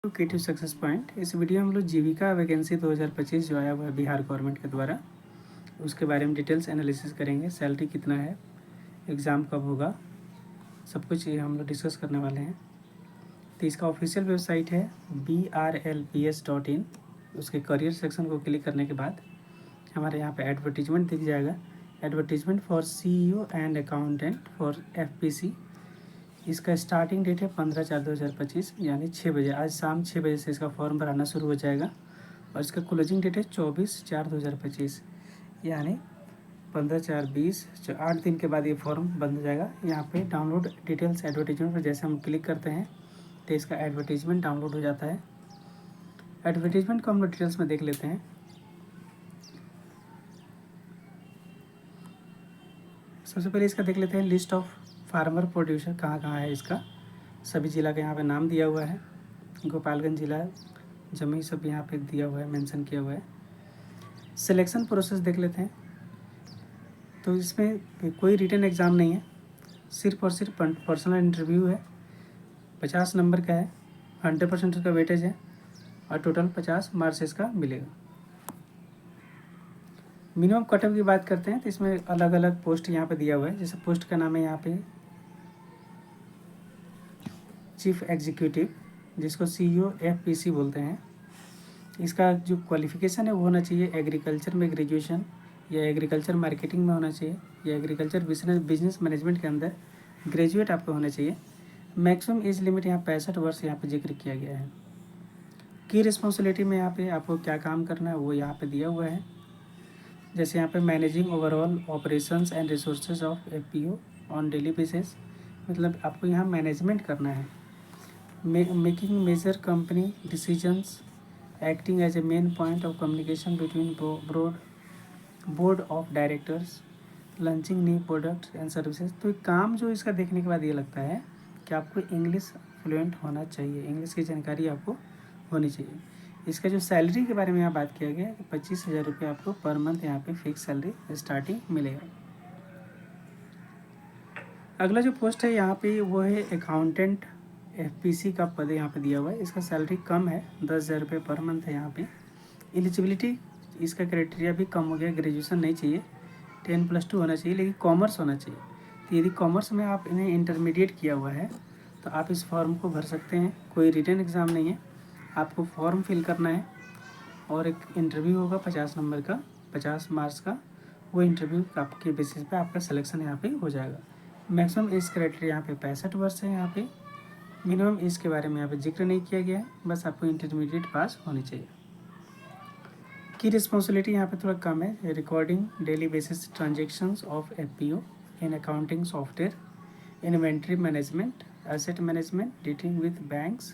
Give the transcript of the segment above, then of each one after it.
Creative success point. इस video में हम लोग जीविका वैकेंसी 2025 जो आया हुआ है बिहार गवर्नमेंट के द्वारा, उसके बारे में डिटेल्स एनालिसिस करेंगे। सैलरी कितना है, एग्ज़ाम कब होगा, सब कुछ ये हम लोग डिस्कस करने वाले हैं। तो इसका ऑफिशियल वेबसाइट है brlps.in। उसके करियर सेक्शन को क्लिक करने के बाद हमारे यहाँ पे एडवर्टीजमेंट दिख जाएगा। Advertisement for CEO and accountant for FPC। इसका स्टार्टिंग डेट है 15/4/2025 यानी 6 बजे। आज शाम 6 बजे से इसका फॉर्म भराना शुरू हो जाएगा और इसका क्लोजिंग डेट है 24/4/2025 यानी 15/4/20। 8 दिन के बाद ये फॉर्म बंद हो जाएगा। यहाँ पे डाउनलोड डिटेल्स एडवर्टीजमेंट पर जैसे हम क्लिक करते हैं तो इसका एडवर्टीजमेंट डाउनलोड हो जाता है। एडवर्टीजमेंट को हम लोग डिटेल्स में देख लेते हैं। सबसे पहले इसका देख लेते हैं लिस्ट ऑफ फार्मर प्रोड्यूसर कहाँ कहाँ है। इसका सभी ज़िला का यहाँ पे नाम दिया हुआ है। गोपालगंज जिला, जमुई सब यहाँ पे दिया हुआ है, मेंशन किया हुआ है। सिलेक्शन प्रोसेस देख लेते हैं। तो इसमें कोई रिटन एग्ज़ाम नहीं है, सिर्फ और सिर्फ पर्सनल इंटरव्यू है। 50 नंबर का है, 100% उसका वेटेज है और टोटल 50 मार्क्स इसका मिलेगा। मिनिमम कटअप की बात करते हैं तो इसमें अलग अलग पोस्ट यहाँ पे दिया हुआ है। जैसे पोस्ट का नाम है यहाँ पे चीफ एग्जीक्यूटिव, जिसको CEO FPC बोलते हैं। इसका जो क्वालिफ़िकेशन है वो होना चाहिए एग्रीकल्चर में ग्रेजुएशन, या एग्रीकल्चर मार्केटिंग में होना चाहिए, या एग्रीकल्चर बिजनेस मैनेजमेंट के अंदर ग्रेजुएट आपको होना चाहिए। मैक्सिमम एज लिमिट यहाँ 65 वर्ष यहाँ पे जिक्र किया गया है। की रिस्पॉन्सिबिलिटी में यहाँ पे आपको क्या काम करना है वो यहाँ पे दिया हुआ है। जैसे यहाँ पे managing overall operations and resources of FPO on daily basis, मतलब आपको यहाँ मैनेजमेंट करना है। Making major company decisions, acting as a main point of communication between board of directors, launching new products and services. तो काम जो इसका देखने के बाद ये लगता है कि आपको इंग्लिश फ्लुएंट होना चाहिए, इंग्लिश की जानकारी आपको होनी चाहिए। इसका जो सैलरी के बारे में यहाँ बात किया गया है कि 25,000 रुपये आपको पर मंथ यहाँ पे फिक्स सैलरी स्टार्टिंग मिलेगा। अगला जो पोस्ट है यहाँ पे वो है अकाउंटेंट FPC का पद यहाँ पे दिया हुआ है। इसका सैलरी कम है, 10,000 रुपये पर मंथ है यहाँ पे। एलिजिबिलिटी इसका क्राइटेरिया भी कम हो गया, ग्रेजुएशन नहीं चाहिए, 10+2 होना चाहिए, लेकिन कॉमर्स होना चाहिए। तो यदि कॉमर्स में आप इन्हें इंटरमीडिएट किया हुआ है तो आप इस फॉर्म को भर सकते हैं। कोई रिटन एग्ज़ाम नहीं है, आपको फॉर्म फिल करना है और एक इंटरव्यू होगा 50 नंबर का, 50 मार्क्स का। वो इंटरव्यू आपके बेसिस पे आपका सिलेक्शन यहाँ पे हो जाएगा। मैक्सिमम एज क्राइटेरिया यहाँ पे 65 वर्ष है। यहाँ पे मिनिमम एज के बारे में यहाँ पे जिक्र नहीं किया गया है, बस आपको इंटरमीडिएट पास होनी चाहिए। की रिस्पॉन्सिबिलिटी यहाँ पे थोड़ा कम है। Recording daily basis transactions of FPO in accounting software, inventory management, asset management, dealing with banks,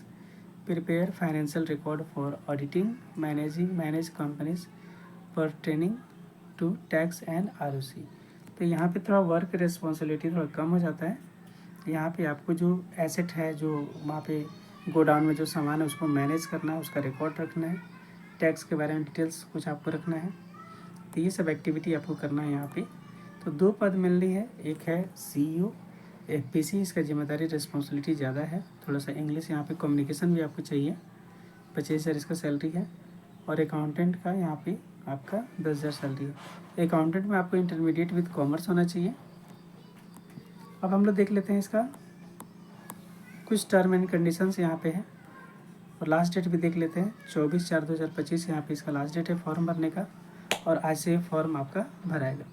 prepare financial record for auditing, manage companies pertaining to tax and ROC। तो यहाँ पे थोड़ा वर्क रिस्पॉन्सिबिलिटी थोड़ा कम हो जाता है। यहाँ पे आपको जो एसेट है, जो वहाँ पे गोडाउन में जो सामान है उसको मैनेज करना है, उसका रिकॉर्ड रखना है, टैक्स के बारे में डिटेल्स कुछ आपको रखना है। तो ये सब एक्टिविटी आपको करना है यहाँ पे। तो 2 पद मिल रही है, एक है CEO FPC, इसका जिम्मेदारी रिस्पॉन्सिबिलिटी ज़्यादा है, थोड़ा सा इंग्लिश यहाँ पे कम्युनिकेशन भी आपको चाहिए। 25,000 इसका सैलरी है। और अकाउंटेंट का यहाँ पे आपका 10,000 सैलरी है। अकाउंटेंट में आपको इंटरमीडिएट विद कॉमर्स होना चाहिए। अब हम लोग देख लेते हैं इसका कुछ टर्म एंड कंडीशंस यहाँ पे है और लास्ट डेट भी देख लेते हैं। 24/4/2025 यहाँ पे इसका लास्ट डेट है फॉर्म भरने का और आज से फॉर्म आपका भराएगा।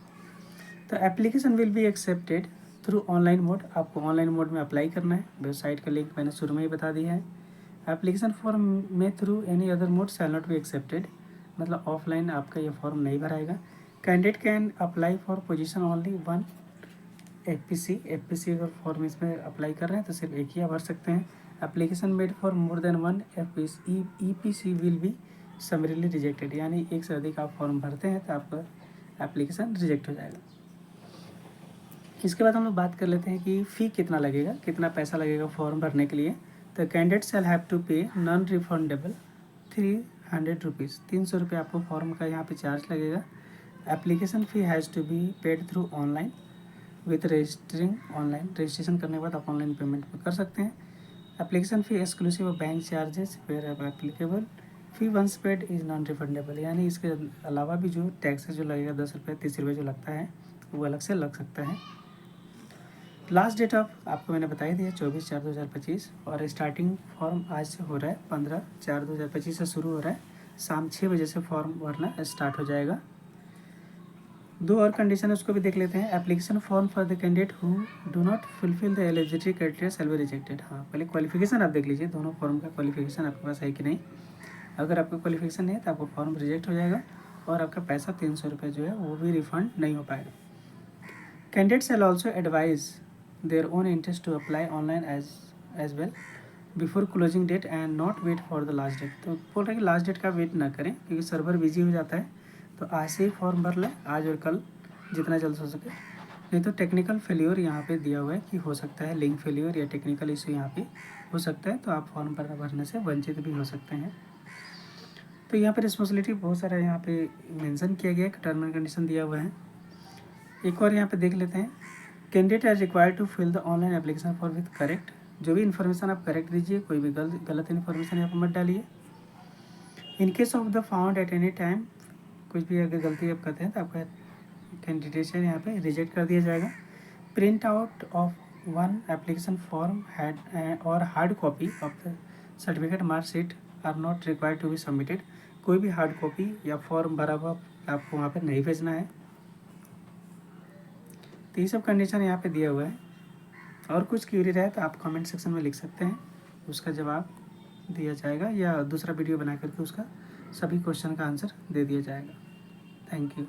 तो application will be accepted through online mode. आपको ऑनलाइन मोड में अप्लाई करना है। वेबसाइट का लिंक मैंने शुरू में ही बता दिया है। एप्लीकेशन फॉर्म में through any other mode shall not be accepted, मतलब ऑफलाइन आपका ये फॉर्म नहीं भराएगा। Candidate can apply for position only 1 FPC अगर फॉर्म इसमें अप्लाई कर रहे हैं तो सिर्फ एक ही आप भर सकते हैं। Application made for more than 1 EPC will be summarily rejected, यानी एक से अधिक आप फॉर्म भरते हैं तो आपका एप्लीकेशन रिजेक्ट हो जाएगा। इसके बाद हम लोग बात कर लेते हैं कि फ़ी कितना लगेगा, कितना पैसा लगेगा फॉर्म भरने के लिए। तो candidate shall have to pay non refundable 300 rupees, 300 रुपये आपको फॉर्म का यहाँ पे चार्ज लगेगा। Application fee has to be paid through online with registering online. Registration करने के बाद आप ऑनलाइन पेमेंट कर सकते हैं। Application fee exclusive of bank charges where applicable, fee once paid is non refundable, यानी इसके अलावा भी जो टैक्सेस जो लगेगा 10 रुपये 30 रुपये जो लगता है वो अलग से लग सकता है। लास्ट डेट ऑफ आपको मैंने बता ही दिया 24/4/2025, और स्टार्टिंग फॉर्म आज से हो रहा है 15/4/2025 से शुरू हो रहा है, शाम 6 बजे से फॉर्म भरना स्टार्ट हो जाएगा। 2 और कंडीशन है उसको भी देख लेते हैं। Application form for the candidate who do not fulfil the eligibility criteria shall be rejected. हाँ, पहले क्वालिफिकेशन आप देख लीजिए, दोनों फॉर्म का क्वालिफिकेशन आपके पास है कि नहीं। अगर आपका क्वालिफिकेशन नहीं है तो आपको फॉर्म रिजेक्ट हो जाएगा और आपका पैसा 300 रुपये जो है वो भी रिफंड नहीं हो पाएगा। Candidate shall also advise their own interest to apply online as well before closing date and not wait for the last date. तो बोल रहे हैं कि लास्ट डेट का वेट ना करें क्योंकि सर्वर बिजी हो जाता है, तो आज से ही फॉर्म भर लें, आज और कल जितना जल्द हो सके। नहीं तो टेक्निकल फेल्योर यहाँ पे दिया हुआ है कि हो सकता है लिंक फेल्योर या टेक्निकल इशू यहाँ पे हो सकता है, तो आप फॉर्म भरने से वंचित भी हो सकते हैं। तो यहाँ पे रिस्पॉन्सिबिलिटी बहुत सारा यहाँ पे मेंशन किया गया है, टर्म एंड कंडीशन दिया हुआ है। एक और यहाँ पे देख लेते हैं। Candidate as required to fill the online application for with correct, जो भी इन्फॉर्मेशन आप करेक्ट दीजिए, कोई भी गलत इन्फॉर्मेशन यहाँ पर मत डालिए। In case of the found at any time, कुछ भी अगर गलती आप करते हैं तो आपका कैंडिडेशन यहाँ पे रिजेक्ट कर दिया जाएगा। Print out of one application form had और hard copy of the certificate marksheet are not required to be submitted. कोई भी हार्ड कॉपी या फॉर्म भरा हुआ आपको वहाँ पे नहीं भेजना है। तो ये सब कंडीशन यहाँ पे दिया हुआ है। और कुछ क्यूरी रहे तो आप कमेंट सेक्शन में लिख सकते हैं, उसका जवाब दिया जाएगा या दूसरा वीडियो बना करके उसका सभी क्वेश्चन का आंसर दे दिया जाएगा। Thank you.